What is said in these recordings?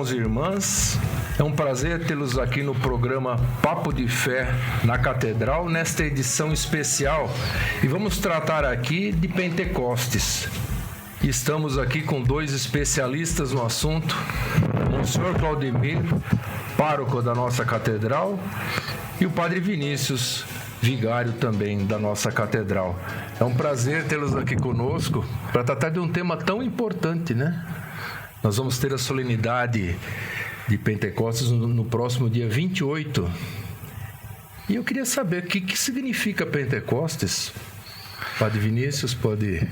irmãos e irmãs, é um prazer tê-los aqui no programa Papo de Fé na Catedral, nesta edição especial. E vamos tratar aqui de Pentecostes. Estamos aqui com dois especialistas no assunto, o Monsenhor Claudemir, pároco da nossa catedral, e o Padre Vinícius, vigário também da nossa catedral. É um prazer tê-los aqui conosco para tratar de um tema tão importante, né? Nós vamos ter a solenidade de Pentecostes no próximo dia 28. E eu queria saber o que significa Pentecostes. Padre Vinícius, pode...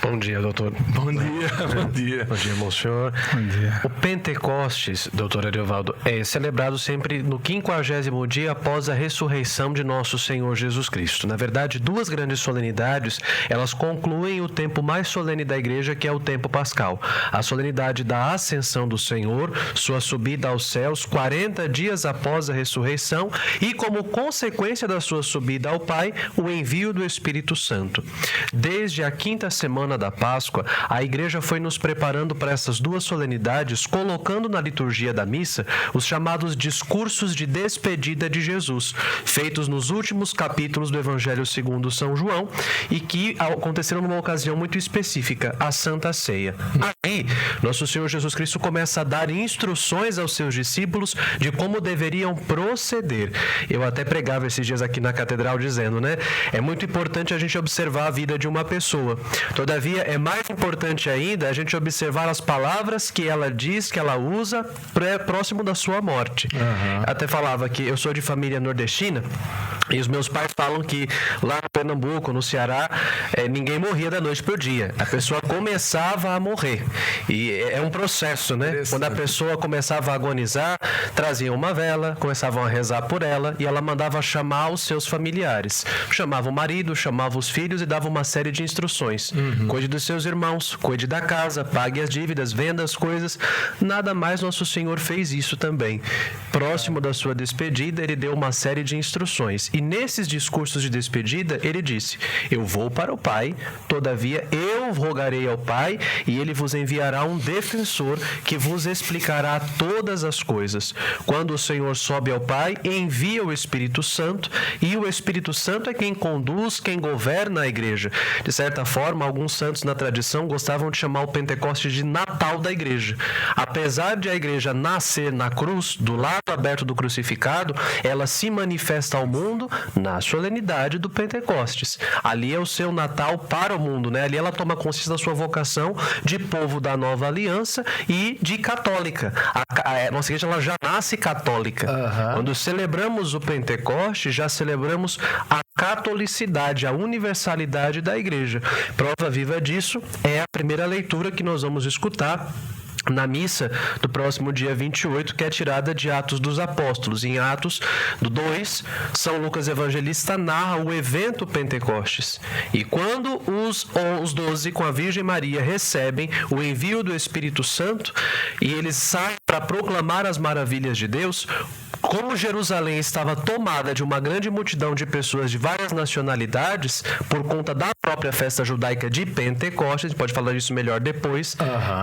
Bom dia, doutor. Bom dia. Bom dia, monsenhor. Bom dia. O Pentecostes, doutor Ariovaldo, é celebrado sempre no 50º dia após a ressurreição de nosso Senhor Jesus Cristo. Na verdade, duas grandes solenidades, elas concluem o tempo mais solene da Igreja, que é o tempo pascal. A solenidade da Ascensão do Senhor, sua subida aos céus 40 dias após a ressurreição e, como consequência da sua subida ao Pai, o envio do Espírito Santo. Desde a quinta semana da Páscoa, a Igreja foi nos preparando para essas duas solenidades, colocando na liturgia da missa os chamados discursos de despedida de Jesus, feitos nos últimos capítulos do Evangelho segundo São João e que aconteceram numa ocasião muito específica, a Santa Ceia. Aí, nosso Senhor Jesus Cristo começa a dar instruções aos seus discípulos de como deveriam proceder. Eu até pregava esses dias aqui na catedral dizendo, né? É muito importante a gente observar a vida de uma pessoa. Todavia, é mais importante ainda a gente observar as palavras que ela diz, que ela usa próximo da sua morte. Uhum. Até falava que eu sou de família nordestina e os meus pais falam que lá no Pernambuco, no Ceará, ninguém morria da noite pro dia. A pessoa começava a morrer. E é um processo, né? Quando a pessoa começava a agonizar, traziam uma vela, começavam a rezar por ela e ela mandava chamar os seus familiares. Chamava o marido, chamava os filhos e dava uma série de instruções. Cuide dos seus irmãos, cuide da casa, pague as dívidas, venda as coisas. Nada mais, nosso Senhor fez isso também. Próximo da sua despedida, ele deu uma série de instruções. E nesses discursos de despedida, ele disse: eu vou para o Pai, todavia eu rogarei ao Pai e ele vos enviará um defensor que vos explicará todas as coisas. Quando o Senhor sobe ao Pai, envia o Espírito Santo e o Espírito Santo é quem conduz, quem governa a Igreja. De certa forma, alguns santos na tradição gostavam de chamar o Pentecostes de Natal da Igreja. Apesar de a Igreja nascer na cruz, do lado aberto do crucificado, ela se manifesta ao mundo na solenidade do Pentecostes. Ali é o seu Natal para o mundo, né? Ali ela toma consciência da sua vocação de povo da nova aliança e de católica. A nossa igreja ela já nasce católica. Uhum. Quando celebramos o Pentecostes, já celebramos a catolicidade, a universalidade da igreja. Prova viva disso é a primeira leitura que nós vamos escutar na missa do próximo dia 28, que é tirada de Atos dos Apóstolos. Em Atos 2, São Lucas Evangelista narra o evento Pentecostes. E quando os 12 com a Virgem Maria recebem o envio do Espírito Santo e eles saem para proclamar as maravilhas de Deus, como Jerusalém estava tomada de uma grande multidão de pessoas de várias nacionalidades, por conta da própria festa judaica de Pentecostes, a gente pode falar disso melhor depois,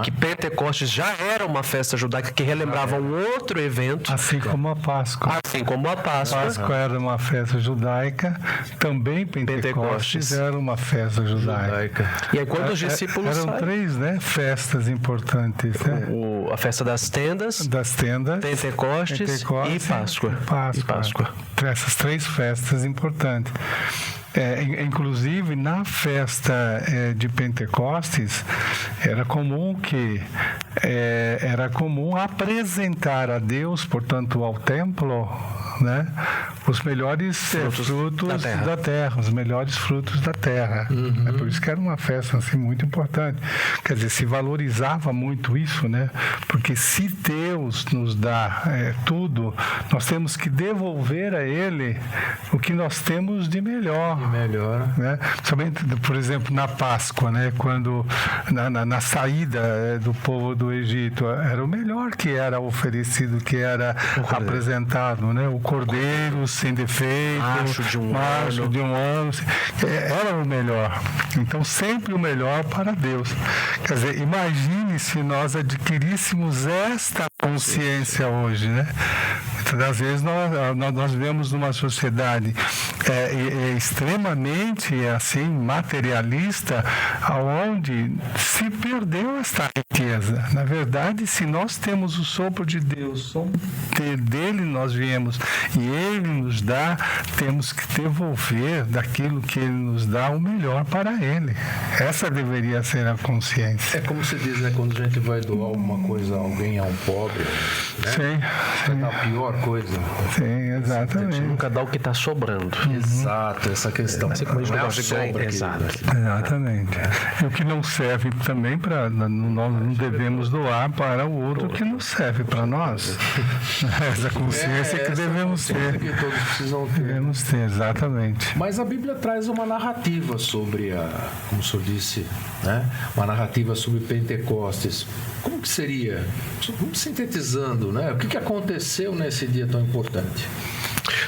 que Pentecostes já era uma festa judaica que relembrava um outro evento. Assim como a Páscoa. Assim como a Páscoa. A Páscoa era uma festa judaica, também Pentecostes era uma festa judaica. E aí quando os discípulos eram três, né, festas importantes, né? A festa das tendas, Pentecostes e Páscoa. Essas três festas importantes. Inclusive, na festa de Pentecostes, era comum apresentar a Deus, portanto, ao templo, né, os melhores frutos da terra, os melhores frutos da terra. É por isso que era uma festa assim, muito importante. Quer dizer, se valorizava muito isso, né? Porque se Deus nos dá tudo, nós temos que devolver a Ele o que nós temos de melhor. Né? Somente, por exemplo, na Páscoa, né? Quando na saída do povo do Egito, era o melhor que era oferecido, que era apresentado, né? O cordeiro sem defeito, macho de um ano. Era o melhor. Então, sempre o melhor para Deus. Quer dizer, imagine se nós adquiríssemos esta consciência hoje, né? Muitas vezes nós vivemos numa sociedade extremamente assim materialista, onde se perdeu esta riqueza. Na verdade, se nós temos o sopro de Deus, dele nós viemos e Ele nos dá, temos que devolver daquilo que Ele nos dá o melhor para Ele. Essa deveria ser a consciência. É como se diz, né? Quando a gente vai doar alguma coisa a alguém, a um pobre, né? Sim. É a pior coisa. Sim, exatamente. Você nunca dá o que está sobrando. Exato, essa questão. Assim como a gente gosta de ganhar. Exatamente. E o que não serve também para nós não devemos doar para o outro que não serve para nós. Essa consciência que devemos ter. Que todos precisam ter. Devemos ter, exatamente. Mas a Bíblia traz uma narrativa sobre como o senhor disse, né? Uma narrativa sobre Pentecostes. Como que seria? Vamos sintetizando, né? O que aconteceu nesse dia tão importante?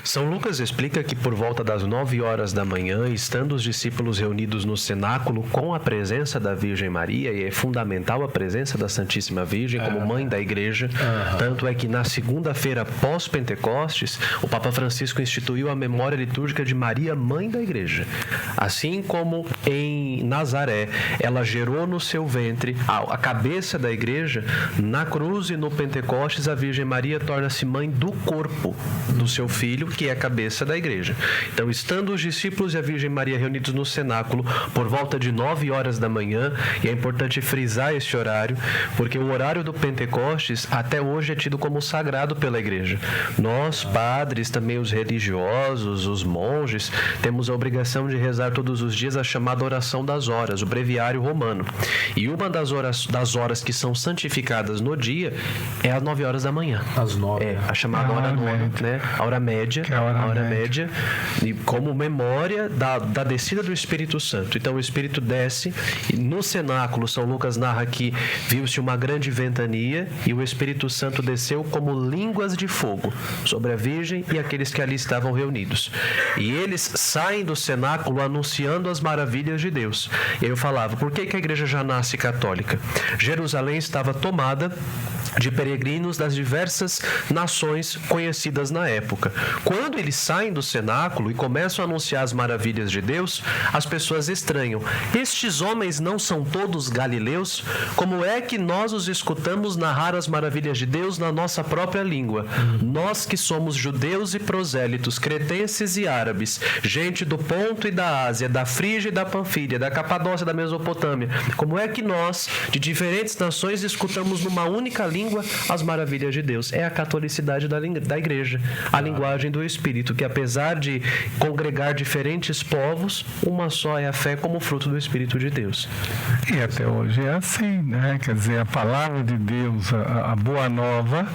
São Lucas explica que por volta das 9 horas da manhã, estando os discípulos reunidos no cenáculo com a presença da Virgem Maria, e é fundamental a presença da Santíssima Virgem como mãe da igreja, tanto é que na segunda-feira pós-Pentecostes, o Papa Francisco instituiu a memória litúrgica de Maria, mãe da igreja. Assim como em Nazaré, ela gerou no seu ventre a cabeça da igreja, na cruz e no Pentecostes, a Virgem Maria torna-se mãe do corpo do seu filho, que é a cabeça da igreja. Então, estando os discípulos e a Virgem Maria reunidos no cenáculo por volta de 9 horas da manhã, e é importante frisar esse horário, porque o horário do Pentecostes até hoje é tido como sagrado pela igreja. Nós, padres, também os religiosos, os monges, temos a obrigação de rezar todos os dias a chamada oração das horas, o breviário romano. E uma das horas que são santificadas no dia é às 9 horas da manhã. Às 9. É, a chamada hora nona, né? A hora média. Que é a hora média. E como memória da descida do Espírito Santo. Então o Espírito desce e no cenáculo, São Lucas narra que viu-se uma grande ventania e o Espírito Santo desceu como línguas de fogo sobre a Virgem e aqueles que ali estavam reunidos. E eles saem do cenáculo anunciando as maravilhas de Deus. E aí eu falava, por que a igreja já nasce católica? Jerusalém estava tomada de peregrinos das diversas nações conhecidas na época. Quando eles saem do cenáculo e começam a anunciar as maravilhas de Deus, as pessoas estranham. Estes homens não são todos galileus? Como é que nós os escutamos narrar as maravilhas de Deus na nossa própria língua? Nós que somos judeus e prosélitos, cretenses e árabes, gente do Ponto e da Ásia, da Frígia e da Panfília, da Capadócia e da Mesopotâmia, como é que nós, de diferentes nações, escutamos numa única língua as maravilhas de Deus? É a catolicidade da igreja, a linguagem do Espírito, que apesar de congregar diferentes povos, uma só é a fé como fruto do Espírito de Deus. E até hoje é assim, né? Quer dizer, a palavra de Deus, a Boa Nova,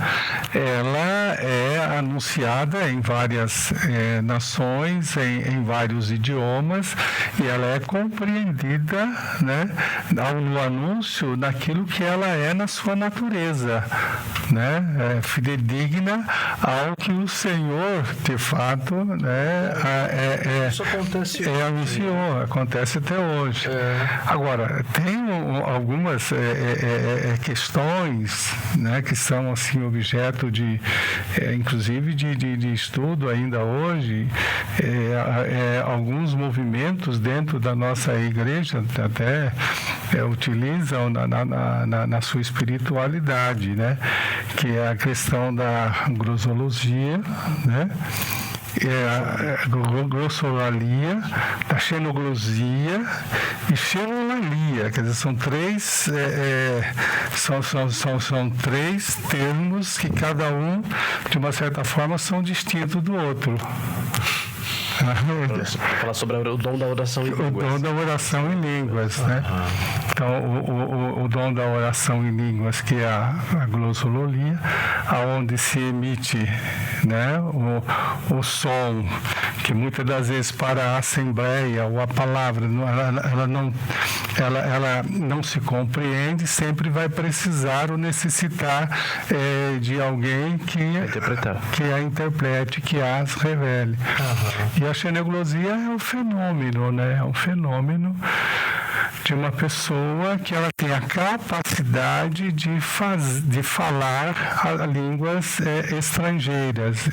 ela é anunciada em várias nações, em vários idiomas, e ela é compreendida, né, no anúncio daquilo que ela é na sua natureza, né? É fidedigna ao que o Senhor, de fato, né, Isso acontece anunciou, acontece até hoje. Agora, tem algumas questões, né, que são assim objeto de, inclusive de estudo ainda hoje, alguns movimentos dentro da nossa igreja até utilizam na sua espiritualidade, né, que é a questão da grosologia, né, a glossolalia, da xenoglosia e xenolalia, quer dizer, são três são três termos que cada um, de uma certa forma, são distintos do outro. Falar sobre o dom da oração em línguas. O dom da oração em línguas, né? Então, o dom da oração em línguas, que é a glossolalia, aonde se emite, né, o som, que muitas das vezes para a assembleia ou a palavra, ela não se compreende, sempre vai precisar ou necessitar de alguém que a interprete, que as revele. E a xeneglosia é um fenômeno, né? É um fenômeno de uma pessoa que ela tem a capacidade de falar línguas estrangeiras.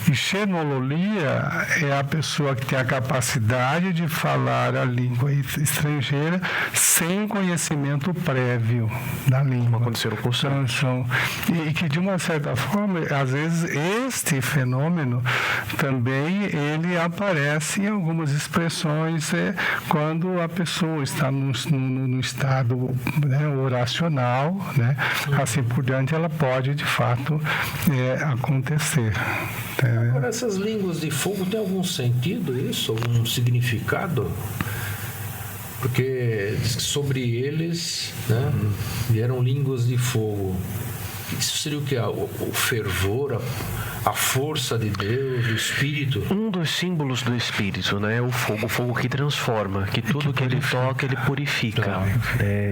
E xenololia é a pessoa que tem a capacidade de falar a língua estrangeira sem conhecimento prévio da língua. Aconteceram com e que, de uma certa forma, às vezes, este fenômeno também ele aparece em algumas expressões quando a pessoa está no estado, né, oracional, né? Assim por diante, ela pode, de fato, acontecer. Agora, essas línguas de fogo tem algum sentido isso? Algum significado? Porque diz que sobre eles, né, vieram línguas de fogo. Isso seria o que? O fervor, a força de Deus, do Espírito? Um dos símbolos do Espírito, né? O fogo que transforma, que tudo que ele toca, ele purifica.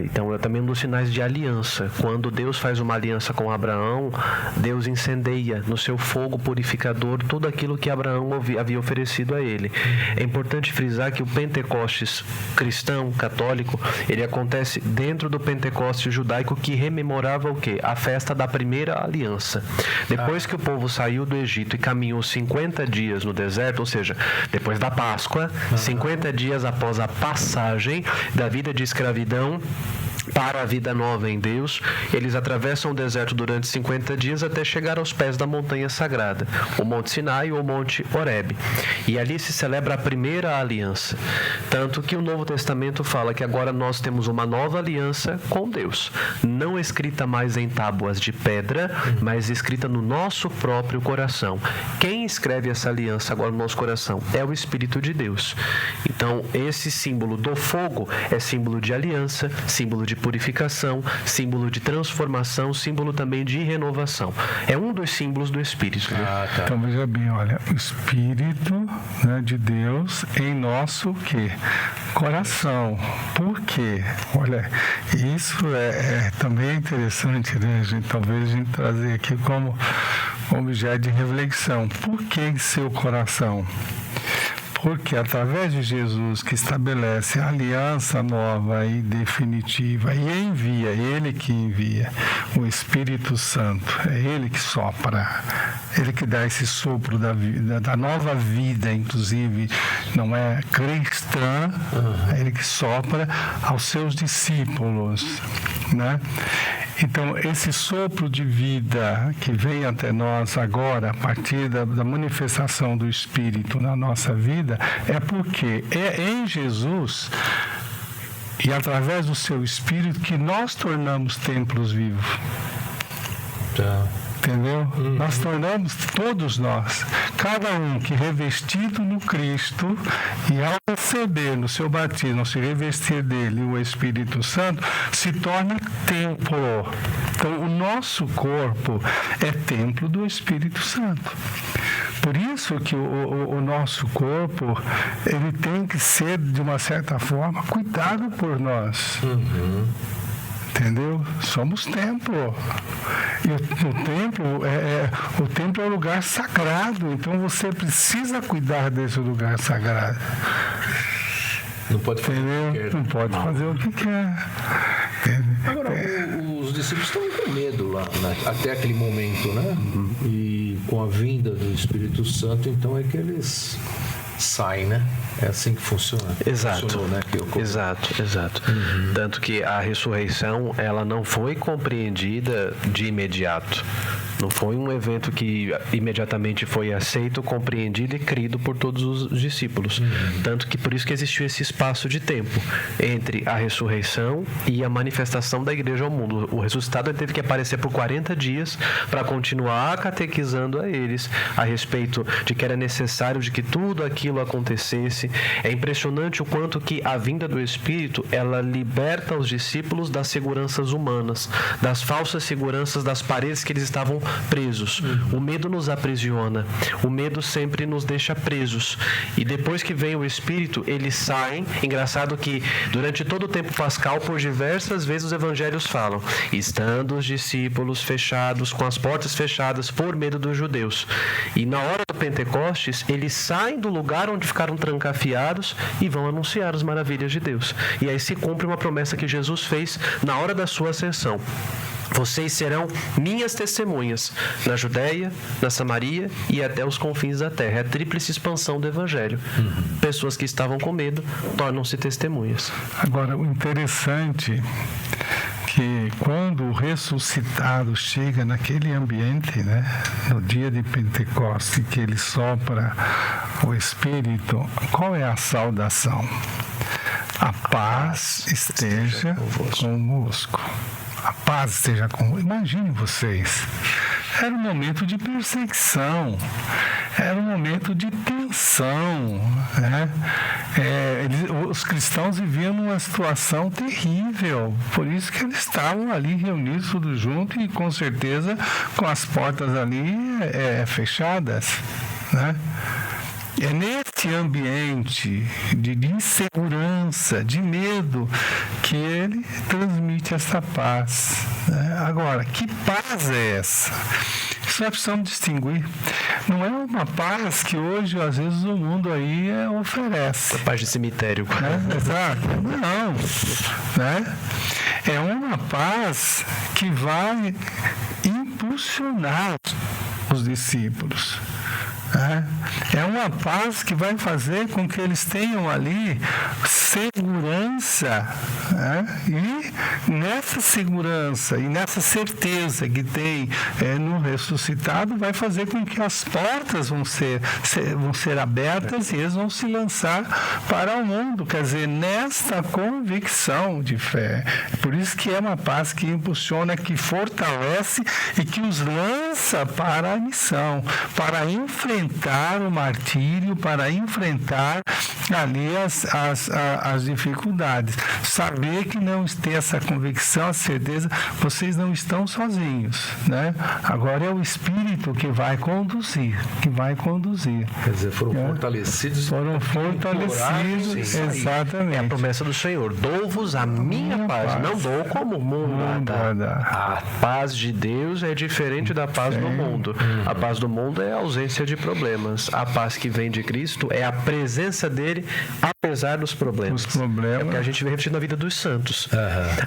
Então, é também um dos sinais de aliança. Quando Deus faz uma aliança com Abraão, Deus incendeia no seu fogo purificador tudo aquilo que Abraão havia oferecido a ele. É importante frisar que o Pentecostes cristão, católico, ele acontece dentro do Pentecostes judaico, que rememorava o quê? A festa da primeira aliança. Depois que o povo saiu do Egito e caminhou 50 dias no deserto, ou seja, depois da Páscoa, 50 dias após a passagem da vida de escravidão para a vida nova em Deus, eles atravessam o deserto durante 50 dias até chegar aos pés da montanha sagrada, o Monte Sinai ou o Monte Horebe. E ali se celebra a primeira aliança. Tanto que o Novo Testamento fala que agora nós temos uma nova aliança com Deus, não escrita mais em tábuas de pedra, mas escrita no nosso próprio coração. Quem escreve essa aliança agora no nosso coração? É o Espírito de Deus. Então, esse símbolo do fogo é símbolo de aliança, símbolo de purificação, símbolo de transformação, símbolo também de renovação. É um dos símbolos do Espírito. Né? Tá. Então, veja bem, olha, o Espírito, né, de Deus em nosso quê? Coração. Por quê? Olha, isso também é interessante, né, gente? Talvez a gente trazer aqui como objeto de reflexão. Por que em seu coração? Porque através de Jesus, que estabelece a aliança nova e definitiva, e envia, Ele que envia o Espírito Santo, é Ele que sopra, Ele que dá esse sopro da nova vida, inclusive, não é cristã, é Ele que sopra aos seus discípulos, né? Então, esse sopro de vida que vem até nós agora, a partir da manifestação do Espírito na nossa vida, é porque é em Jesus e através do seu Espírito que nós tornamos templos vivos. Tá. Entendeu? Nós tornamos, todos nós, cada um que revestido no Cristo e ao receber no seu batismo, se revestir dele o Espírito Santo, se torna templo. Então, o nosso corpo é templo do Espírito Santo. Por isso que o nosso corpo, ele tem que ser, de uma certa forma, cuidado por nós. Entendeu? Somos templo. E o templo é um lugar sagrado. Então você precisa cuidar desse lugar sagrado. Não pode fazer o que quer. Não pode fazer o que quer. Agora, os discípulos estão com medo lá, até aquele momento, né? E com a vinda do Espírito Santo, então é que eles saem, né? É assim que funciona. Exato. Funcionou, né? Exato. Tanto que a ressurreição, ela não foi compreendida de imediato. Não foi um evento que imediatamente foi aceito, compreendido e crido por todos os discípulos. Tanto que por isso que existiu esse espaço de tempo entre a ressurreição e a manifestação da igreja ao mundo. O ressuscitado teve que aparecer por 40 dias para continuar catequizando a eles a respeito de que era necessário de que tudo aquilo acontecesse. É impressionante o quanto que a vinda do Espírito, ela liberta os discípulos das seguranças humanas, das falsas seguranças das paredes que eles estavam presos. O medo nos aprisiona, o medo sempre nos deixa presos. E depois que vem o Espírito, eles saem. Engraçado que durante todo o tempo pascal, por diversas vezes os evangelhos falam, estando os discípulos fechados, com as portas fechadas por medo dos judeus. E na hora do Pentecostes, eles saem do lugar onde ficaram trancafiados e vão anunciar as maravilhas de Deus. E aí se cumpre uma promessa que Jesus fez na hora da sua ascensão. Vocês serão minhas testemunhas na Judéia, na Samaria e até os confins da terra. É a tríplice expansão do Evangelho. Pessoas que estavam com medo tornam-se testemunhas. Agora, o interessante que quando o ressuscitado chega naquele ambiente, né, no dia de Pentecostes, que ele sopra o Espírito, qual é a saudação? A paz esteja convosco. A paz esteja convosco. Imaginem vocês, era um momento de perseguição, era um momento de tensão, né? Os cristãos viviam numa situação terrível, por isso que eles estavam ali reunidos tudo junto e com certeza com as portas ali fechadas, né? É nesse ambiente de insegurança, de medo, que ele transmite essa paz, né? Agora, que paz é essa? Isso nós precisamos distinguir. Não é uma paz que hoje, às vezes, o mundo aí oferece. A paz de cemitério. Exato. Não. Né? É uma paz que vai impulsionar os discípulos. É uma paz que vai fazer com que eles tenham ali segurança, né? E nessa segurança e nessa certeza que tem no ressuscitado vai fazer com que as portas vão ser abertas e eles vão se lançar para o mundo, quer dizer, nesta convicção de fé. Por isso que é uma paz que impulsiona, que fortalece e que os lança para a missão, para enfrentar o martírio, para enfrentar ali as dificuldades. Saber que não tem essa convicção, a certeza, vocês não estão sozinhos, né? Agora é o Espírito que vai conduzir, Quer dizer, foram fortalecidos. Foram fortalecidos, exatamente. É a promessa do Senhor. Dou-vos a minha paz. Não dou como o mundo dá. A paz de Deus é diferente da paz do mundo. A paz do mundo é a ausência de problemas. A paz que vem de Cristo é a presença dele apesar dos problemas. É o que a gente vê repetindo na vida dos santos.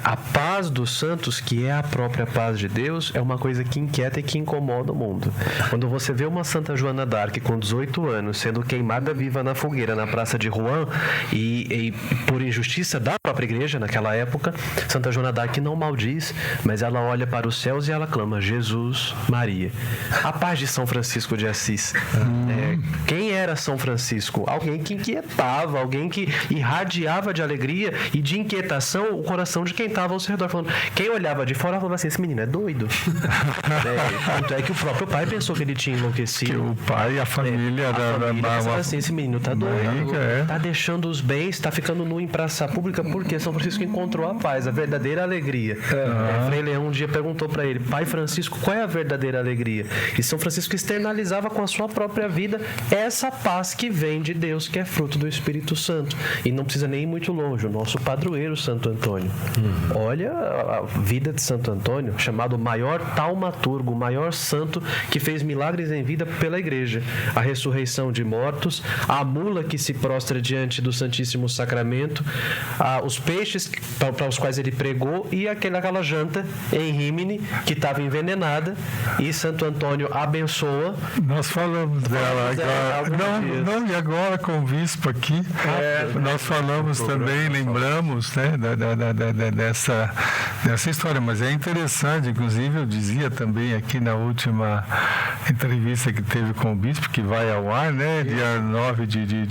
A paz dos santos, que é a própria paz de Deus, é uma coisa que inquieta e que incomoda o mundo. Quando você vê uma Santa Joana d'Arc com 18 anos sendo queimada viva na fogueira na praça de Rouen e por injustiça da própria igreja naquela época, Santa Joana d'Arc não maldiz, mas ela olha para os céus e ela clama Jesus, Maria. A paz de São Francisco de Assis. Quem era São Francisco? Alguém que inquietava, alguém que irradiava de alegria e de inquietação o coração de quem estava ao seu redor. Falando, quem olhava de fora falava assim, esse menino é doido. Tanto é que o próprio pai pensou que ele tinha enlouquecido. Que o pai e a família pensava assim, esse menino tá doido, tá deixando os bens, tá ficando nu em praça pública, porque São Francisco encontrou a paz, a verdadeira alegria. Frei Leão um dia perguntou para ele, pai Francisco, qual é a verdadeira alegria? E São Francisco externalizava com a sua própria vida essa paz que vem de Deus, que é fruto do Espírito Santo. E não precisa nem ir muito longe, o nosso padroeiro Santo Antônio. Olha a vida de Santo Antônio, chamado o maior taumaturgo, o maior santo que fez milagres em vida pela igreja. A ressurreição de mortos, a mula que se prostra diante do Santíssimo Sacramento, os peixes para os quais ele pregou e aquela janta em Rímini que estava envenenada e Santo Antônio abençoa. Nós falamos dela agora. Não, e agora com o bispo aqui, nós falamos também, lembramos, né, dessa história, mas é interessante, inclusive eu dizia também aqui na última entrevista que teve com o bispo, que vai ao ar, né, dia 9 de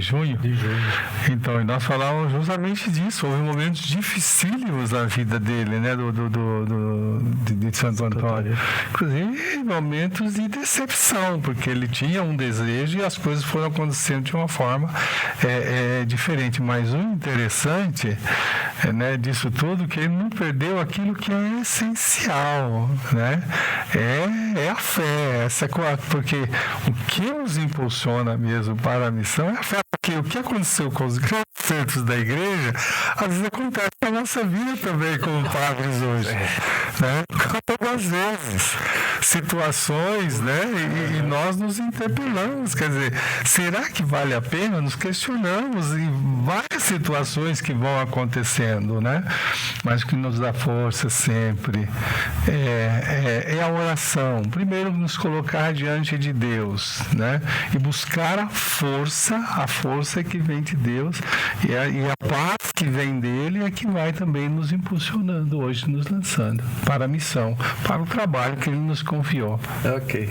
junho. Então, e nós falávamos justamente disso, houve momentos dificílimos na vida dele, né, de Santo Antônio. Inclusive, momentos de decepção, porque ele tinha um desejo e as coisas foram acontecendo de uma forma diferente. Mas o interessante, né, disso tudo, que ele não perdeu aquilo que é essencial, né? É a fé, porque o que nos impulsiona mesmo para a missão é a fé, porque o que aconteceu com os grandes santos da igreja, às vezes acontece na nossa vida também como padres hoje, né? Todas as vezes, situações, né? E nós nos interpelamos, quer dizer, será que vale a pena? Nos questionamos em várias situações que vão acontecendo, né? Mas o que nos dá força sempre é a oração. Primeiro, nos colocar diante de Deus, né? E buscar a força que vem de Deus e a paz que vem dele é que vai também nos impulsionando hoje, nos lançando para a missão, para o trabalho que ele nos confiou. Ok.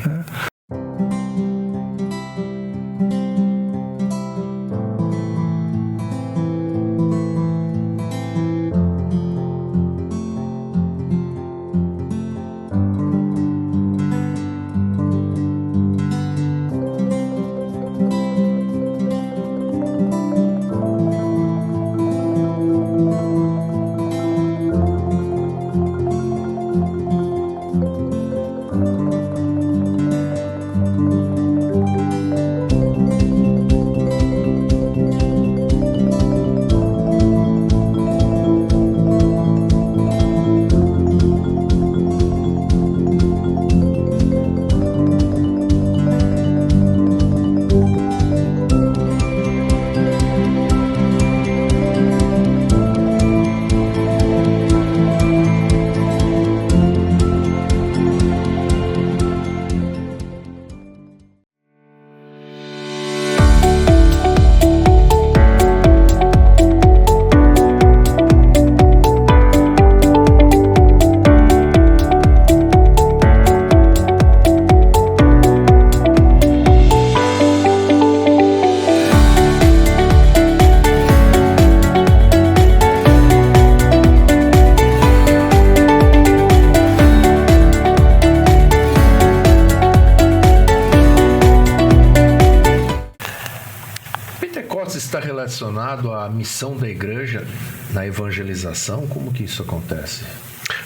Está relacionado à missão da igreja na evangelização? Como que isso acontece?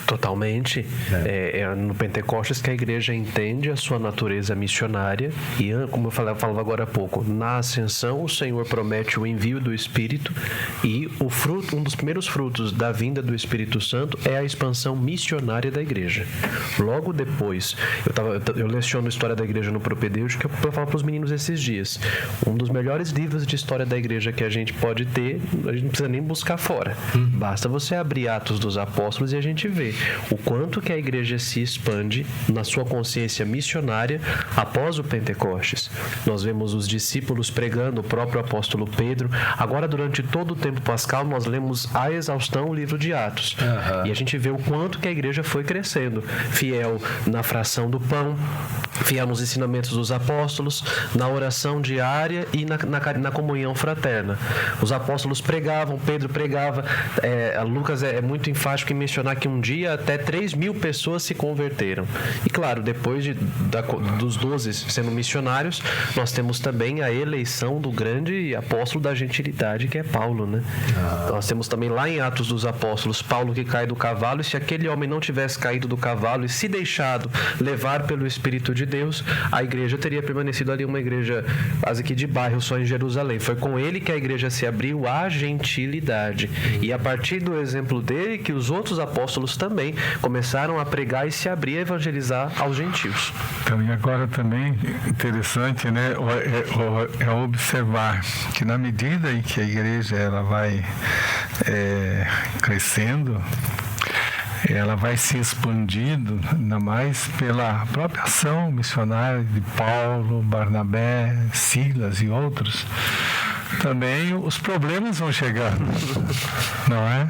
Totalmente. É no Pentecostes que a igreja entende a sua natureza missionária e, como eu falava agora há pouco, na ascensão o Senhor promete o envio do Espírito e um dos primeiros frutos da vinda do Espírito Santo é a expansão missionária da igreja. Logo depois, eu leciono História da Igreja no Propedêutico, que eu falo para os meninos esses dias. Um dos melhores livros de história da igreja que a gente pode ter, a gente não precisa nem buscar fora. Basta você abrir Atos dos Apóstolos e a gente vê o quanto que a igreja se expande na sua consciência missionária após o Pentecostes. Nós vemos os discípulos pregando, o próprio apóstolo Pedro. Agora, durante todo o tempo pascal, nós lemos à exaustão o livro de Atos. E a gente vê o quanto que a igreja foi crescendo, fiel na fração do pão, fiel nos ensinamentos dos apóstolos, na oração diária e na comunhão fraterna. Os apóstolos pregavam, Pedro pregava. Lucas é muito enfático em mencionar que um dia até 3.000 pessoas se converteram. E claro, depois dos 12 sendo missionários, nós temos também a eleição do grande apóstolo da gentilidade, que é Paulo, né? Nós temos também lá em Atos dos Apóstolos, Paulo que cai do cavalo, e se aquele homem não tivesse caído do cavalo e se deixado levar pelo Espírito de Deus, a igreja teria permanecido ali uma igreja quase que de bairro só em Jerusalém. Foi com ele que a igreja se abriu à gentilidade. E a partir do exemplo dele que os outros apóstolos também começaram a pregar e se abrir a evangelizar aos gentios. Então, e agora também interessante, né, é observar que na medida em que a igreja ela vai crescendo, ela vai se expandindo, ainda mais pela própria ação missionária de Paulo, Barnabé, Silas e outros. Também os problemas vão chegando, não é?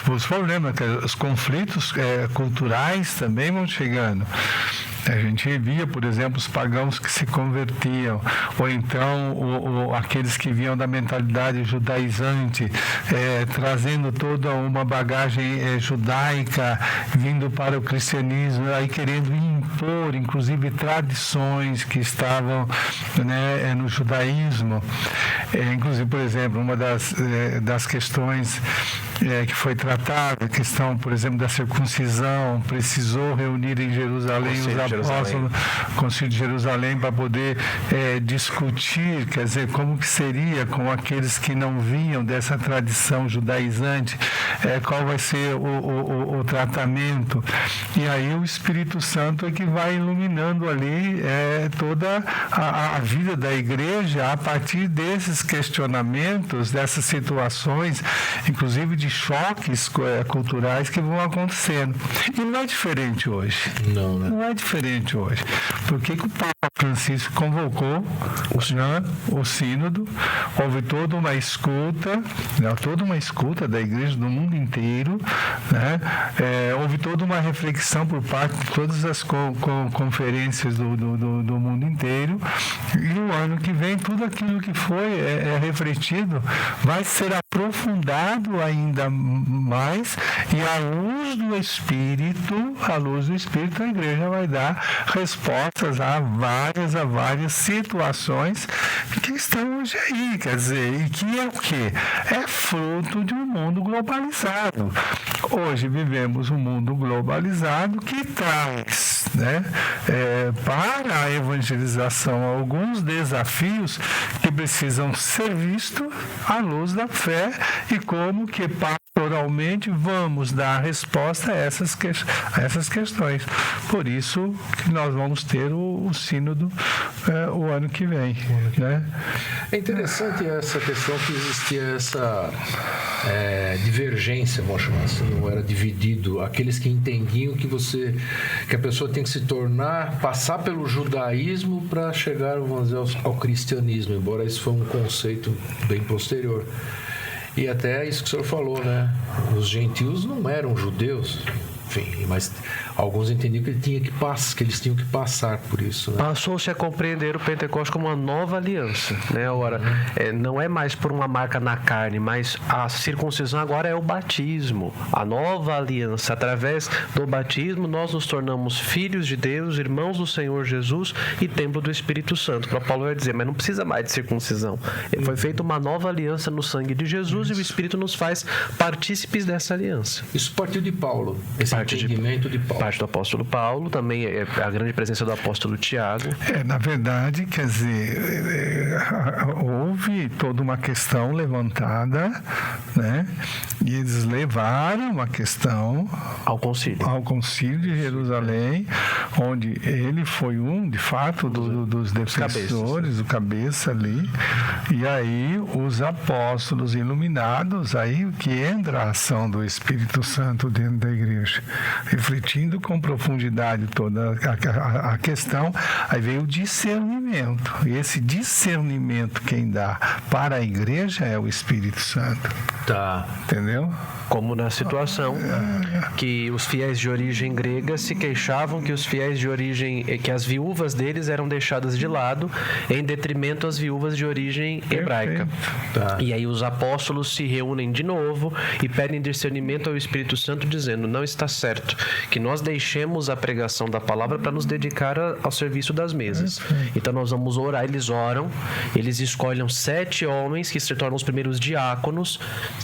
Os problemas, os conflitos culturais também vão chegando. A gente via, por exemplo, os pagãos que se convertiam, ou então aqueles que vinham da mentalidade judaizante, trazendo toda uma bagagem judaica, vindo para o cristianismo, aí querendo impor, inclusive, tradições que estavam, né, no judaísmo. Inclusive, por exemplo, uma das questões que foi tratada, a questão, por exemplo, da circuncisão, precisou reunir em Jerusalém os apóstolos, Concílio de Jerusalém, para poder discutir, quer dizer, como que seria com aqueles que não vinham dessa tradição judaizante, qual vai ser o tratamento. E aí o Espírito Santo é que vai iluminando ali toda a vida da igreja a partir desses questionamentos, dessas situações, inclusive de choques culturais que vão acontecendo. E não é diferente hoje. Não, né? Não é diferente hoje. Por que o Papa Francisco convocou o sínodo? Houve toda uma escuta da igreja do mundo inteiro, né? Houve toda uma reflexão por parte de todas as conferências do mundo inteiro, e no ano que vem tudo aquilo que foi refletido vai ser aprofundado ainda mais, e à luz do Espírito, a igreja vai dar respostas a várias situações que estão hoje aí, quer dizer, e que é o quê? É fruto de um mundo globalizado. Hoje vivemos um mundo globalizado que traz, né, para a evangelização alguns desafios que precisam ser vistos à luz da fé, e como que pastoralmente vamos dar resposta a essas questões. Por isso que nós vamos ter o sínodo o ano que vem, né? É interessante essa questão que existia essa divergência, vamos chamar assim, ou era dividido, aqueles que entendiam que a pessoa tem que se tornar, passar pelo judaísmo para chegar, vamos dizer, ao cristianismo, embora isso foi um conceito bem posterior. E até isso que o senhor falou, né? Os gentios não eram judeus, enfim, mas alguns entendiam que eles tinham que passar por isso, né? Passou-se a compreender o Pentecostes como uma nova aliança, né? Agora, não é mais por uma marca na carne, mas a circuncisão agora é o batismo, a nova aliança. Através do batismo, nós nos tornamos filhos de Deus, irmãos do Senhor Jesus e templo do Espírito Santo. Para Paulo vai dizer, mas não precisa mais de circuncisão. Foi feita uma nova aliança no sangue de Jesus, e o Espírito nos faz partícipes dessa aliança. Isso partiu de Paulo, esse entendimento de Paulo. Parte do apóstolo Paulo, também é a grande presença do apóstolo Tiago. Na verdade, quer dizer, houve toda uma questão levantada, né? E eles levaram a questão ao concílio de Jerusalém, onde ele foi de fato, dos defensores, do cabeça ali. E aí os apóstolos iluminados, aí que entra a ação do Espírito Santo dentro da igreja, refletindo com profundidade toda a questão. Aí veio o discernimento. E esse discernimento quem dá para a igreja é o Espírito Santo. Tá. Entendeu? Como na situação que os fiéis de origem grega se queixavam que que as viúvas deles eram deixadas de lado em detrimento às viúvas de origem hebraica. Tá. E aí os apóstolos se reúnem de novo e pedem discernimento ao Espírito Santo, dizendo: não está certo que nós deixemos a pregação da palavra para nos dedicar ao serviço das mesas. Então nós vamos orar. Eles oram, eles escolhem 7 homens que se tornam os primeiros diáconos,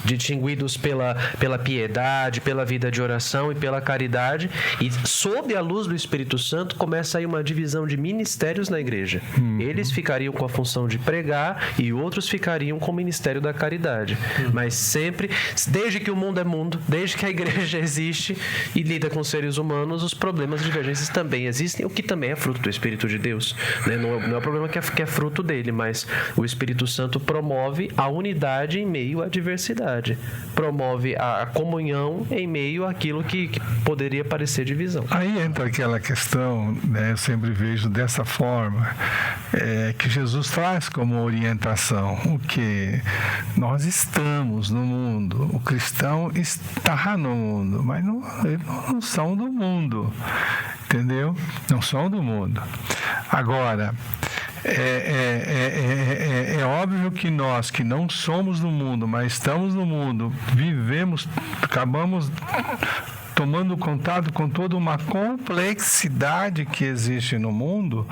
distinguidos pela piedade, pela vida de oração e pela caridade, e sob a luz do Espírito Santo começa aí uma divisão de ministérios na igreja. Eles ficariam com a função de pregar e outros ficariam com o ministério da caridade. Mas sempre, desde que o mundo é mundo, desde que a igreja existe e lida com seres humanos, os problemas e divergências também existem, o que também é fruto do Espírito de Deus, né? Não é o problema que é fruto dele, mas o Espírito Santo promove a unidade em meio à diversidade, promove a comunhão em meio àquilo que poderia parecer divisão. Aí entra aquela questão, né, eu sempre vejo dessa forma, que Jesus traz como orientação, o que nós estamos no mundo, o cristão está no mundo, mas eles não são do mundo, entendeu? Não são do mundo. Agora, é óbvio que nós que não somos do mundo, mas estamos no mundo, vivemos, acabamos tomando contato com toda uma complexidade que existe no mundo,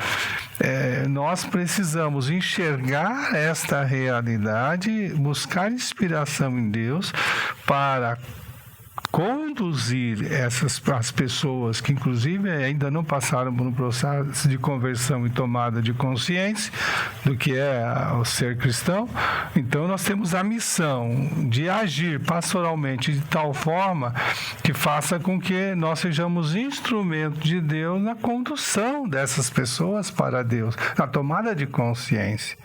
nós precisamos enxergar esta realidade, buscar inspiração em Deus para conduzir as pessoas que inclusive ainda não passaram por um processo de conversão e tomada de consciência do que é o ser cristão. Então nós temos a missão de agir pastoralmente de tal forma que faça com que nós sejamos instrumento de Deus na condução dessas pessoas para Deus, na tomada de consciência,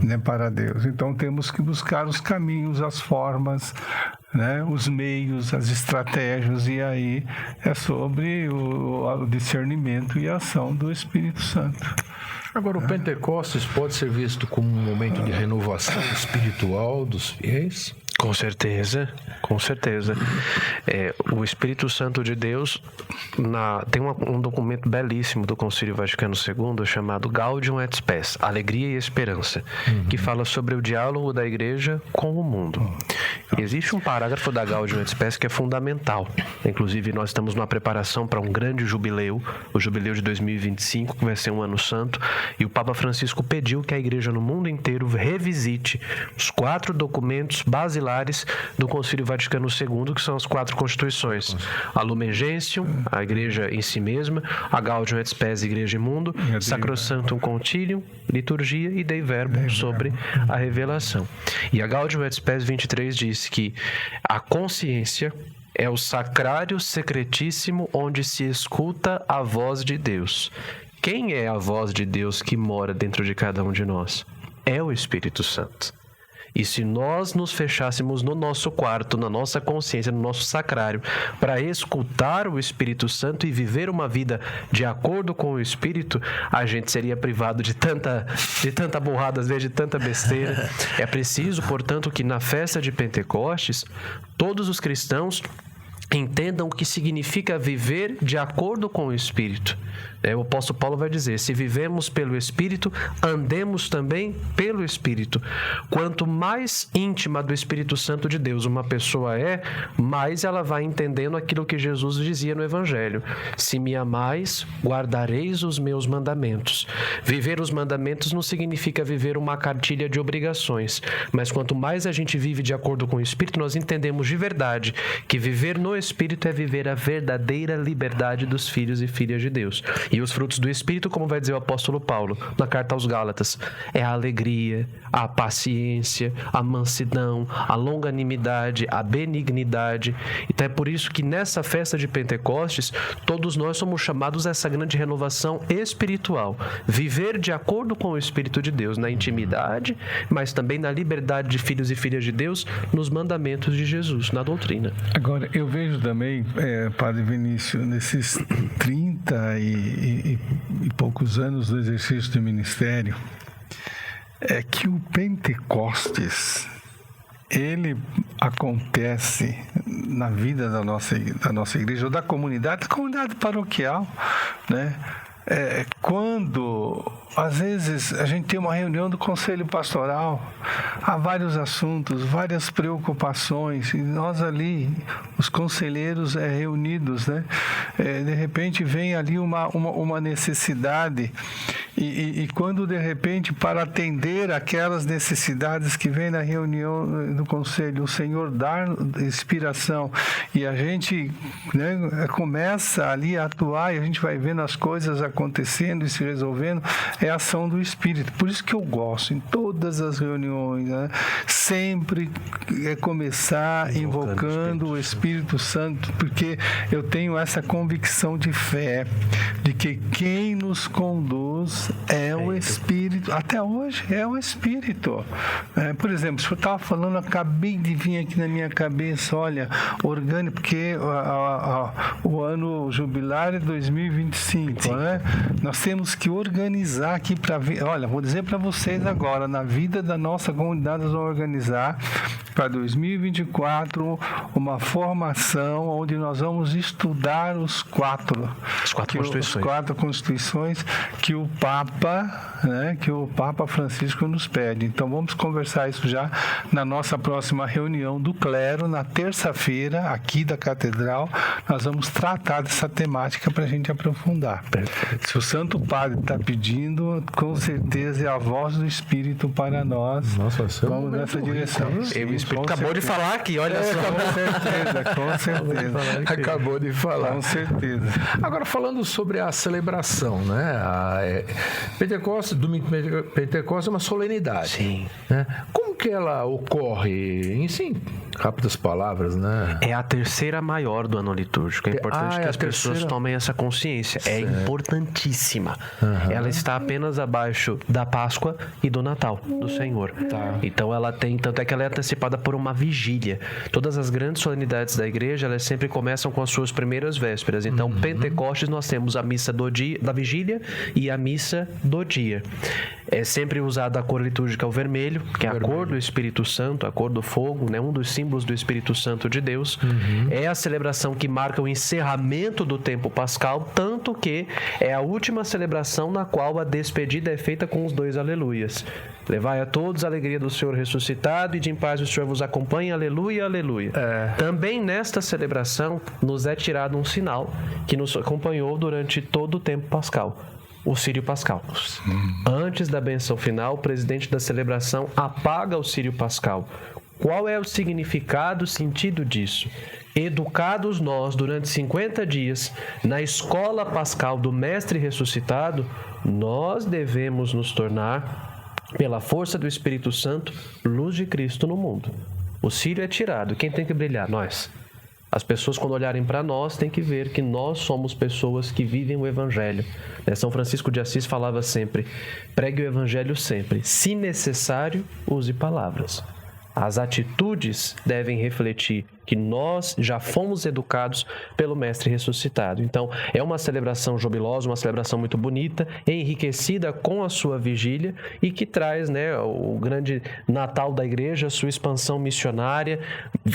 né, para Deus. Então temos que buscar os caminhos, as formas, né, os meios, as estratégias, e aí é sobre o discernimento e a ação do Espírito Santo. Agora, o Pentecostes pode ser visto como um momento de renovação espiritual dos fiéis? Com certeza, com certeza. O Espírito Santo de Deus, tem um documento belíssimo do Concílio Vaticano II chamado Gaudium et Spes, Alegria e Esperança, que fala sobre o diálogo da Igreja com o mundo. E existe um parágrafo da Gaudium et Spes que é fundamental. Inclusive, nós estamos numa preparação para um grande jubileu, o jubileu de 2025, que vai ser um ano santo, e o Papa Francisco pediu que a Igreja no mundo inteiro revisite os 4 documentos basilares do Concílio Vaticano II, que são as 4 constituições: a Lumen Gentium, a Igreja em si mesma, a Gaudium et Spes, Igreja e Mundo, Sacrosanctum Concilium, Liturgia e Dei Verbum, sobre a revelação. E a Gaudium et Spes 23 diz que a consciência é o sacrário secretíssimo onde se escuta a voz de Deus. Quem é a voz de Deus que mora dentro de cada um de nós? É o Espírito Santo. E se nós nos fechássemos no nosso quarto, na nossa consciência, no nosso sacrário, para escutar o Espírito Santo e viver uma vida de acordo com o Espírito, a gente seria privado de tanta burrada, às vezes de tanta besteira. É preciso, portanto, que na festa de Pentecostes, todos os cristãos entendam o que significa viver de acordo com o Espírito. O apóstolo Paulo vai dizer: se vivemos pelo Espírito, andemos também pelo Espírito. Quanto mais íntima do Espírito Santo de Deus uma pessoa é, mais ela vai entendendo aquilo que Jesus dizia no Evangelho: se me amais, guardareis os meus mandamentos. Viver os mandamentos não significa viver uma cartilha de obrigações, mas quanto mais a gente vive de acordo com o Espírito, nós entendemos de verdade que viver no Espírito é viver a verdadeira liberdade dos filhos e filhas de Deus. E os frutos do Espírito, como vai dizer o apóstolo Paulo na carta aos Gálatas, é a alegria, a paciência, a mansidão, a longanimidade, a benignidade. Então é por isso que nessa festa de Pentecostes, todos nós somos chamados a essa grande renovação espiritual. Viver de acordo com o Espírito de Deus, na intimidade, mas também na liberdade de filhos e filhas de Deus, nos mandamentos de Jesus, na doutrina. Agora, eu vejo também, Padre Vinícius, nesses 30 e poucos anos do exercício do ministério, é que o Pentecostes, ele acontece na vida da nossa igreja, ou da comunidade paroquial, né? Quando, às vezes, a gente tem uma reunião do Conselho Pastoral, há vários assuntos, várias preocupações, e nós ali, os conselheiros reunidos, né? De repente vem ali uma necessidade, e quando, de repente, para atender aquelas necessidades que vem na reunião do Conselho, o Senhor dá inspiração, e a gente, né, começa ali a atuar, e a gente vai vendo as coisas acontecendo e se resolvendo, é a ação do Espírito. Por isso que eu gosto, em todas as reuniões, né, sempre começar invocando o Espírito Santo, porque eu tenho essa convicção de fé, de que quem nos conduz Deus é o Espírito. Até hoje é o Espírito. Por exemplo, se eu estava falando, acabei de vir aqui na minha cabeça, olha, orgânico, porque o ano jubilar é 2025, né? Nós temos que organizar aqui para ver. Olha, vou dizer para vocês agora, na vida da nossa comunidade, nós vamos organizar para 2024 uma formação onde nós vamos estudar as quatro constituições que o Papa Francisco nos pede. Então vamos conversar isso já na nossa próxima reunião do clero, na terça-feira, aqui da Catedral. Nós vamos tratar dessa temática para a gente aprofundar. Perfeito. Se o Santo Padre está pedindo, com certeza é a voz do Espírito para nós. Nossa, vamos nessa direção. O Espírito acabou de falar aqui, olha só. Com certeza. Acabou de falar. Com certeza. Agora, falando sobre a celebração, né? Domingo de Pentecostes é uma solenidade. Sim. Né? Como que ela ocorre? Em sim, rápidas palavras, né? É a terceira maior do ano litúrgico. É importante que as pessoas tomem essa consciência. Certo. É importantíssima. Uhum. Ela está apenas abaixo da Páscoa e do Natal do Senhor. Tá. Então ela tem, tanto é que ela é antecipada por uma vigília. Todas as grandes solenidades da igreja, elas sempre começam com as suas primeiras vésperas. Então, Pentecostes, nós temos a missa do dia, da vigília, e a missa do dia. É sempre usada a cor litúrgica o vermelho, que é a cor do Espírito Santo, a cor do fogo, né? Um dos símbolos do Espírito Santo de Deus. É a celebração que marca o encerramento do tempo pascal, tanto que é a última celebração na qual a despedida é feita com os 2 aleluias. Levai a todos a alegria do Senhor ressuscitado, e de em paz o Senhor vos acompanhe, aleluia, aleluia. Também nesta celebração nos é tirado um sinal que nos acompanhou durante todo o tempo pascal. O Círio Pascal. Antes da benção final, o presidente da celebração apaga o Círio Pascal. Qual é o significado, o sentido disso? Educados nós durante 50 dias na escola pascal do Mestre ressuscitado, nós devemos nos tornar, pela força do Espírito Santo, luz de Cristo no mundo. O círio é tirado. Quem tem que brilhar? Nós. As pessoas, quando olharem para nós, têm que ver que nós somos pessoas que vivem o Evangelho. São Francisco de Assis falava sempre: pregue o Evangelho sempre. Se necessário, use palavras. As atitudes devem refletir que nós já fomos educados pelo Mestre ressuscitado. Então, é uma celebração jubilosa, uma celebração muito bonita, enriquecida com a sua vigília e que traz, né, o grande Natal da Igreja, sua expansão missionária,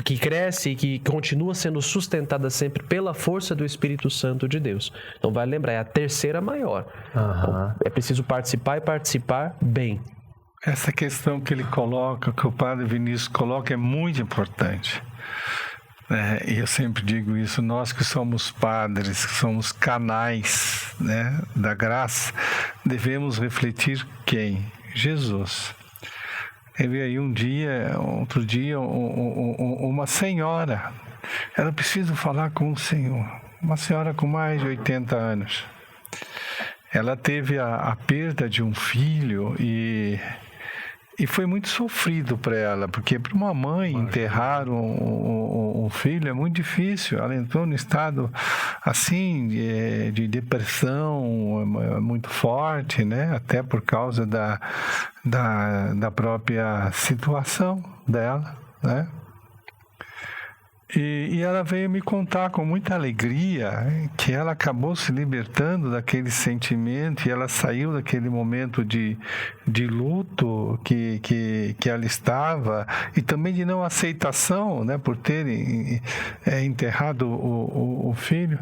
que cresce e que continua sendo sustentada sempre pela força do Espírito Santo de Deus. Então, vale lembrar, é a terceira maior. Então, é preciso participar e participar bem. Essa questão que ele coloca, que o Padre Vinícius coloca, é muito importante. E eu sempre digo isso, nós que somos padres, que somos canais, né, da graça, devemos refletir quem? Jesus. Eu vi aí outro dia, uma senhora, ela precisa falar com o Senhor, uma senhora com mais de 80 anos. Ela teve a perda de um filho e foi muito sofrido para ela, porque para uma mãe enterrar um filho é muito difícil. Ela entrou num estado assim de depressão muito forte, né? Até por causa da própria situação dela, né? E ela veio me contar com muita alegria que ela acabou se libertando daquele sentimento e ela saiu daquele momento de luto que ela estava e também de não aceitação, né, por ter enterrado o filho,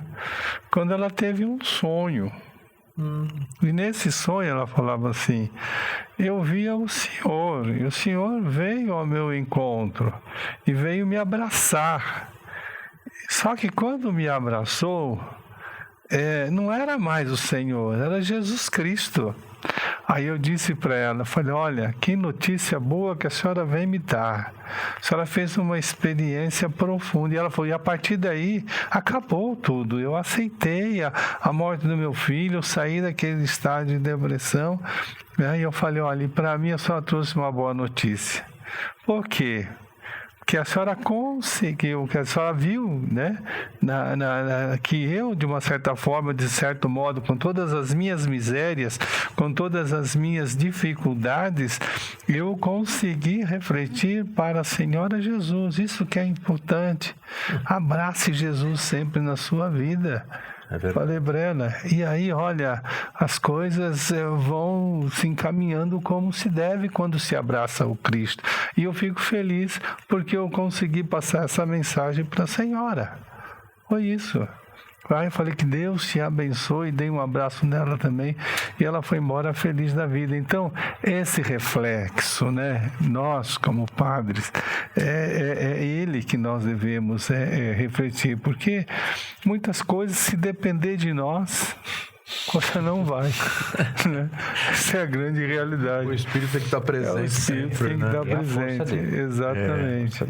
quando ela teve um sonho. E nesse sonho ela falava assim: eu via o Senhor, e o Senhor veio ao meu encontro e veio me abraçar. Só que quando me abraçou, não era mais o Senhor, era Jesus Cristo. Aí eu disse para ela, falei: olha, que notícia boa que a senhora vem me dar. A senhora fez uma experiência profunda. E ela falou: e a partir daí acabou tudo. Eu aceitei a morte do meu filho, eu saí daquele estado de depressão. E eu falei: olha, para mim a senhora trouxe uma boa notícia. Por quê? que a senhora conseguiu, que a senhora viu, né? Que eu, de uma certa forma, de certo modo, com todas as minhas misérias, com todas as minhas dificuldades, eu consegui refletir para a Senhora Jesus. Isso que é importante. Abrace Jesus sempre na sua vida. Falei, Brena, e aí, olha, as coisas vão se encaminhando como se deve quando se abraça o Cristo. E eu fico feliz porque eu consegui passar essa mensagem para a senhora. Foi isso. Aí eu falei que Deus te abençoe, dei um abraço nela também, e ela foi embora feliz da vida. Então, esse reflexo, né, nós como padres, é ele que nós devemos refletir, porque muitas coisas, se depender de nós, coisa não vai, né? Essa é a grande realidade. O Espírito tem que estar presente. O Espírito sempre, tem que estar presente, exatamente.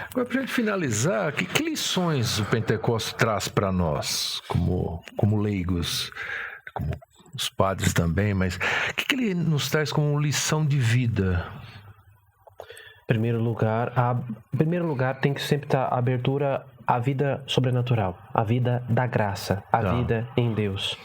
Agora, para a gente finalizar, que lições o Pentecostes traz para nós, como leigos, como os padres também, mas o que ele nos traz como lição de vida? Em primeiro lugar, tem que sempre estar a abertura à vida sobrenatural, à vida da graça, à vida em Deus.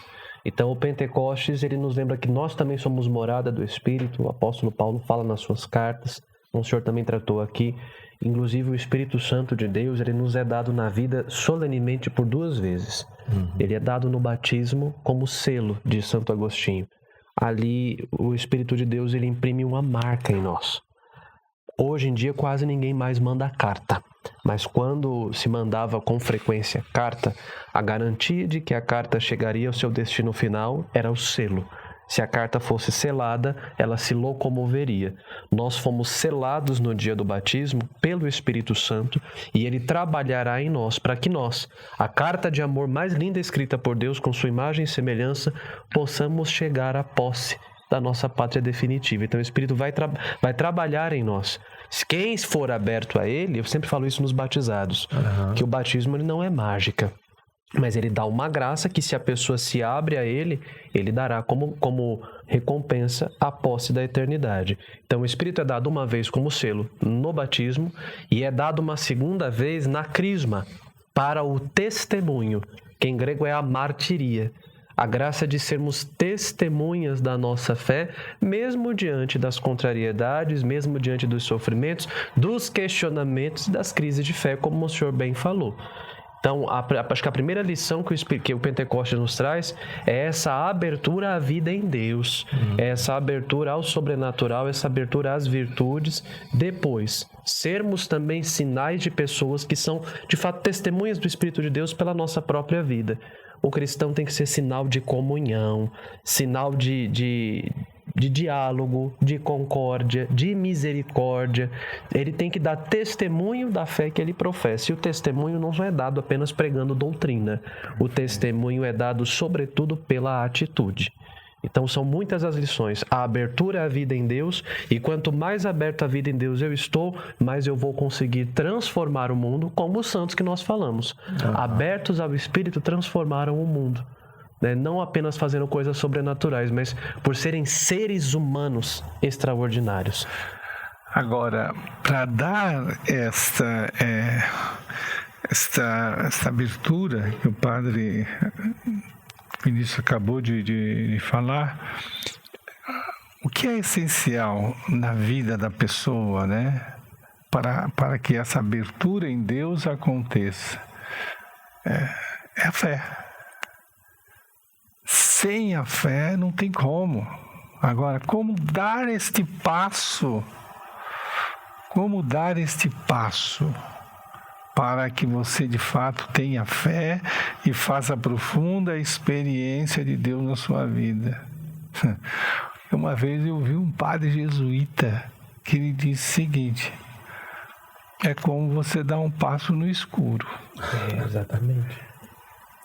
Então, o Pentecostes, ele nos lembra que nós também somos morada do Espírito. O apóstolo Paulo fala nas suas cartas, o Senhor também tratou aqui. Inclusive, o Espírito Santo de Deus, ele nos é dado na vida solenemente por 2 vezes. Ele é dado no batismo como selo de Santo Agostinho. Ali, o Espírito de Deus, ele imprime uma marca em nós. Hoje em dia, quase ninguém mais manda carta. Mas quando se mandava com frequência carta, a garantia de que a carta chegaria ao seu destino final era o selo. Se a carta fosse selada, ela se locomoveria. Nós fomos selados no dia do batismo pelo Espírito Santo e ele trabalhará em nós para que nós, a carta de amor mais linda escrita por Deus com sua imagem e semelhança, possamos chegar à posse da nossa pátria definitiva. Então o Espírito vai trabalhar em nós. Quem for aberto a ele, eu sempre falo isso nos batizados, que o batismo ele não é mágica, mas ele dá uma graça que, se a pessoa se abre a ele, ele dará como recompensa a posse da eternidade. Então o Espírito é dado uma vez como selo no batismo e é dado uma segunda vez na crisma para o testemunho, que em grego é a martiria. A graça de sermos testemunhas da nossa fé, mesmo diante das contrariedades, mesmo diante dos sofrimentos, dos questionamentos e das crises de fé, como o senhor bem falou. Então, acho que a primeira lição que o Pentecostes nos traz é essa abertura à vida em Deus, essa abertura ao sobrenatural, essa abertura às virtudes. Depois, sermos também sinais de pessoas que são, de fato, testemunhas do Espírito de Deus pela nossa própria vida. O cristão tem que ser sinal de comunhão, sinal de diálogo, de concórdia, de misericórdia. Ele tem que dar testemunho da fé que ele professa. E o testemunho não é dado apenas pregando doutrina. O testemunho é dado, sobretudo, pela atitude. Então, são muitas as lições. A abertura à vida em Deus, e quanto mais aberta a vida em Deus eu estou, mais eu vou conseguir transformar o mundo, como os santos que nós falamos. Abertos ao Espírito, transformaram o mundo. Não apenas fazendo coisas sobrenaturais, mas por serem seres humanos extraordinários. Agora, para dar esta abertura que o padre Vinícius acabou de falar, o que é essencial na vida da pessoa, né, para que essa abertura em Deus aconteça? É a fé. Sem a fé não tem como. Agora, como dar este passo? Como dar este passo para que você de fato tenha fé e faça a profunda experiência de Deus na sua vida? Uma vez eu vi um padre jesuíta que ele disse o seguinte: é como você dar um passo no escuro. Exatamente.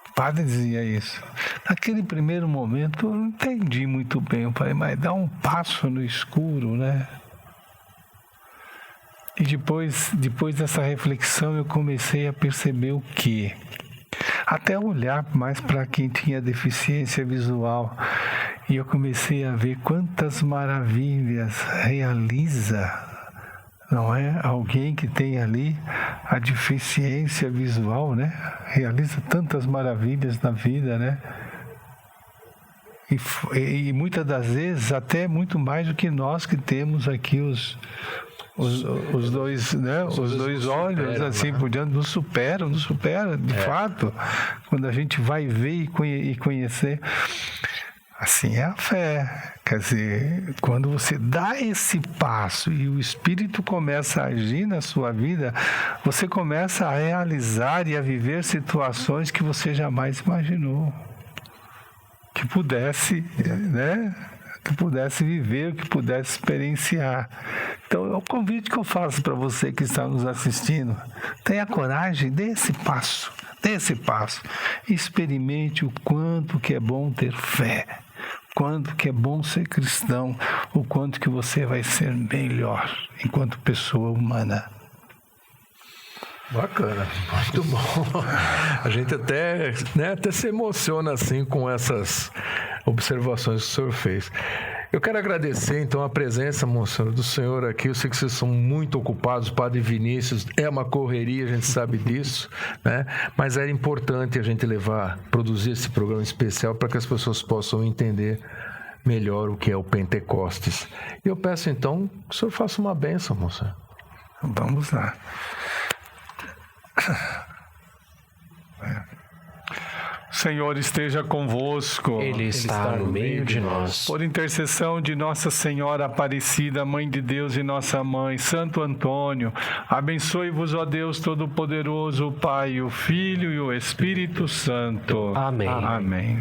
O padre dizia isso. Naquele primeiro momento eu não entendi muito bem. Eu falei, mas dar um passo no escuro, né? E depois dessa reflexão eu comecei a perceber o quê? Até olhar mais para quem tinha deficiência visual. E eu comecei a ver quantas maravilhas realiza não é? Alguém que tem ali a deficiência visual, né? Realiza tantas maravilhas na vida, né? E muitas das vezes até muito mais do que nós que temos aqui os dois, né? Os dois olhos, superam, assim, por diante, nos supera, de fato, quando a gente vai ver e conhecer. Assim é a fé. Quer dizer, quando você dá esse passo e o Espírito começa a agir na sua vida, você começa a realizar e a viver situações que você jamais imaginou que pudesse, né? Que pudesse viver, que pudesse experienciar. Então, é o convite que eu faço para você que está nos assistindo. Tenha coragem, dê esse passo. Experimente o quanto que é bom ter fé, quanto que é bom ser cristão, o quanto que você vai ser melhor enquanto pessoa humana. Bacana, muito bom. A gente até se emociona assim com essas observações que o senhor fez. Eu quero agradecer, então, a presença, monsenhor, do senhor aqui. Eu sei que vocês são muito ocupados, Padre Vinícius, é uma correria, a gente sabe disso, né? Mas era importante a gente produzir esse programa especial para que as pessoas possam entender melhor o que é o Pentecostes. E eu peço, então, que o senhor faça uma bênção, monsenhor. Vamos lá. Senhor esteja convosco. Ele está no meio de nós. Por intercessão de Nossa Senhora Aparecida, Mãe de Deus e Nossa Mãe, Santo Antônio, abençoe-vos, ó Deus Todo-Poderoso, o Pai, o Filho e o Espírito Santo. Amém. Amém.